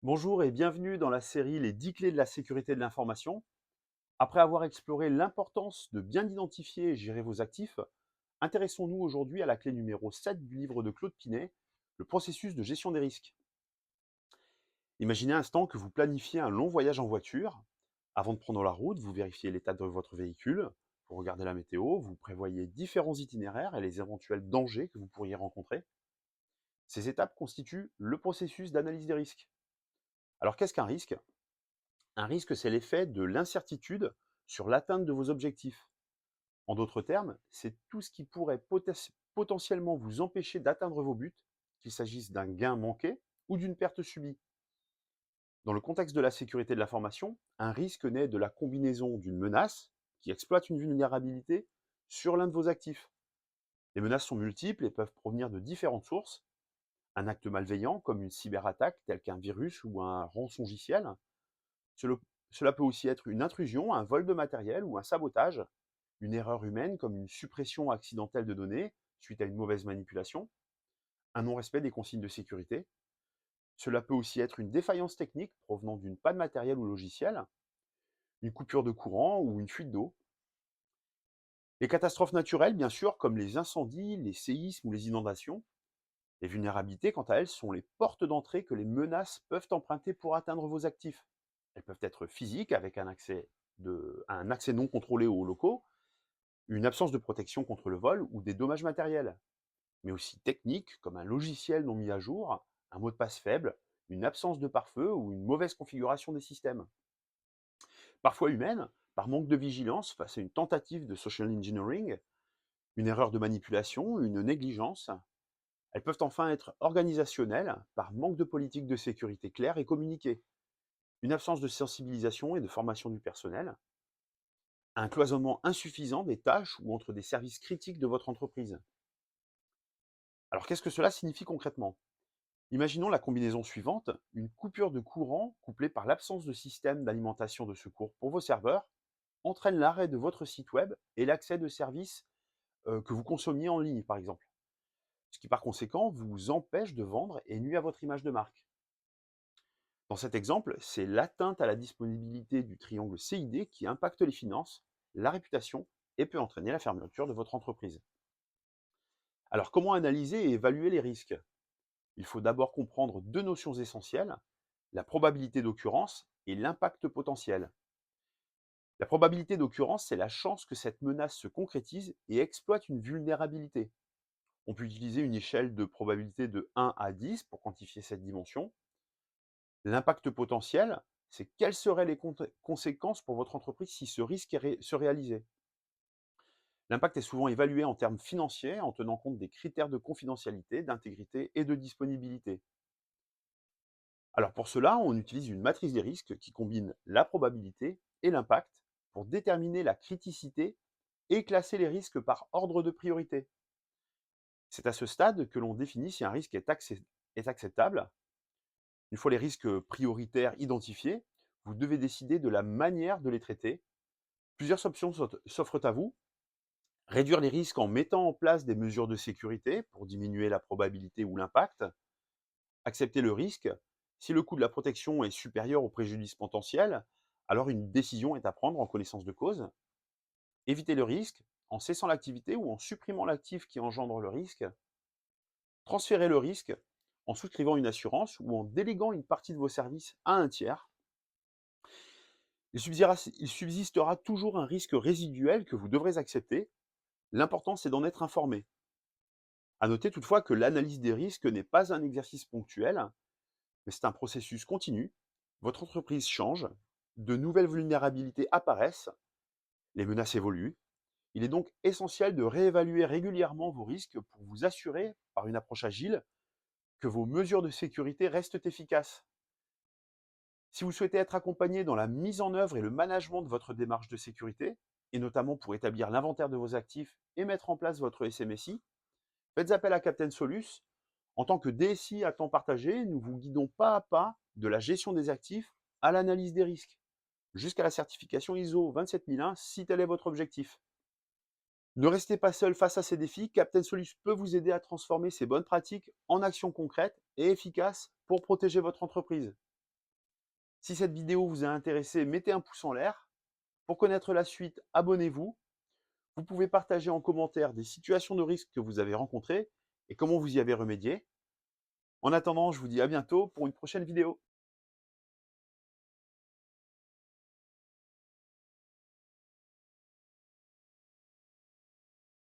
Bonjour et bienvenue dans la série Les 10 clés de la sécurité de l'information. Après avoir exploré l'importance de bien identifier et gérer vos actifs, intéressons-nous aujourd'hui à la clé numéro 7 du livre de Claude Pinet, le processus de gestion des risques. Imaginez un instant que vous planifiez un long voyage en voiture. Avant de prendre la route, vous vérifiez l'état de votre véhicule, vous regardez la météo, vous prévoyez différents itinéraires et les éventuels dangers que vous pourriez rencontrer. Ces étapes constituent le processus d'analyse des risques. Alors qu'est-ce qu'un risque? Un risque, c'est l'effet de l'incertitude sur l'atteinte de vos objectifs. En d'autres termes, c'est tout ce qui pourrait potentiellement vous empêcher d'atteindre vos buts, qu'il s'agisse d'un gain manqué ou d'une perte subie. Dans le contexte de la sécurité de l'information, un risque naît de la combinaison d'une menace qui exploite une vulnérabilité sur l'un de vos actifs. Les menaces sont multiples et peuvent provenir de différentes sources. Un acte malveillant, comme une cyberattaque tel qu'un virus ou un rançongiciel. Cela Cela peut aussi être une intrusion, un vol de matériel ou un sabotage, une erreur humaine comme une suppression accidentelle de données suite à une mauvaise manipulation, un non-respect des consignes de sécurité. Cela peut aussi être une défaillance technique provenant d'une panne matérielle ou logicielle, une coupure de courant ou une fuite d'eau. Les catastrophes naturelles, bien sûr, comme les incendies, les séismes ou les inondations. Les vulnérabilités, quant à elles, sont les portes d'entrée que les menaces peuvent emprunter pour atteindre vos actifs. Elles peuvent être physiques, avec un accès non contrôlé aux locaux, une absence de protection contre le vol ou des dommages matériels, mais aussi techniques, comme un logiciel non mis à jour, un mot de passe faible, une absence de pare-feu ou une mauvaise configuration des systèmes. Parfois humaines, par manque de vigilance face à une tentative de social engineering, une erreur de manipulation, une négligence. Elles peuvent enfin être organisationnelles, par manque de politique de sécurité claire et communiquée, une absence de sensibilisation et de formation du personnel, un cloisonnement insuffisant des tâches ou entre des services critiques de votre entreprise. Alors qu'est-ce que cela signifie concrètement? Imaginons la combinaison suivante: une coupure de courant couplée par l'absence de système d'alimentation de secours pour vos serveurs entraîne l'arrêt de votre site web et l'accès de services que vous consommiez en ligne, par exemple. Ce qui par conséquent vous empêche de vendre et nuit à votre image de marque. Dans cet exemple, c'est l'atteinte à la disponibilité du triangle CID qui impacte les finances, la réputation et peut entraîner la fermeture de votre entreprise. Alors comment analyser et évaluer les risques? Il faut d'abord comprendre deux notions essentielles: la probabilité d'occurrence et l'impact potentiel. La probabilité d'occurrence, c'est la chance que cette menace se concrétise et exploite une vulnérabilité. On peut utiliser une échelle de probabilité de 1 à 10 pour quantifier cette dimension. L'impact potentiel, c'est quelles seraient les conséquences pour votre entreprise si ce risque se réalisait. L'impact est souvent évalué en termes financiers en tenant compte des critères de confidentialité, d'intégrité et de disponibilité. Alors pour cela, on utilise une matrice des risques qui combine la probabilité et l'impact pour déterminer la criticité et classer les risques par ordre de priorité. C'est à ce stade que l'on définit si un risque est acceptable. Une fois les risques prioritaires identifiés, vous devez décider de la manière de les traiter. Plusieurs options s'offrent à vous. Réduire les risques en mettant en place des mesures de sécurité pour diminuer la probabilité ou l'impact. Accepter le risque. Si le coût de la protection est supérieur au préjudice potentiel, alors une décision est à prendre en connaissance de cause. Éviter le risque en cessant l'activité ou en supprimant l'actif qui engendre le risque. Transférer le risque en souscrivant une assurance ou en déléguant une partie de vos services à un tiers. Il subsistera toujours un risque résiduel que vous devrez accepter. L'important, c'est d'en être informé. À noter toutefois que l'analyse des risques n'est pas un exercice ponctuel, mais c'est un processus continu. Votre entreprise change, de nouvelles vulnérabilités apparaissent, les menaces évoluent. Il est donc essentiel de réévaluer régulièrement vos risques pour vous assurer, par une approche agile, que vos mesures de sécurité restent efficaces. Si vous souhaitez être accompagné dans la mise en œuvre et le management de votre démarche de sécurité, et notamment pour établir l'inventaire de vos actifs et mettre en place votre SMSI, faites appel à Captain Solus. En tant que DSI à temps partagé, nous vous guidons pas à pas de la gestion des actifs à l'analyse des risques, jusqu'à la certification ISO 27001 si tel est votre objectif. Ne restez pas seul face à ces défis, Captain Solus peut vous aider à transformer ces bonnes pratiques en actions concrètes et efficaces pour protéger votre entreprise. Si cette vidéo vous a intéressé, mettez un pouce en l'air. Pour connaître la suite, abonnez-vous. Vous pouvez partager en commentaire des situations de risque que vous avez rencontrées et comment vous y avez remédié. En attendant, je vous dis à bientôt pour une prochaine vidéo.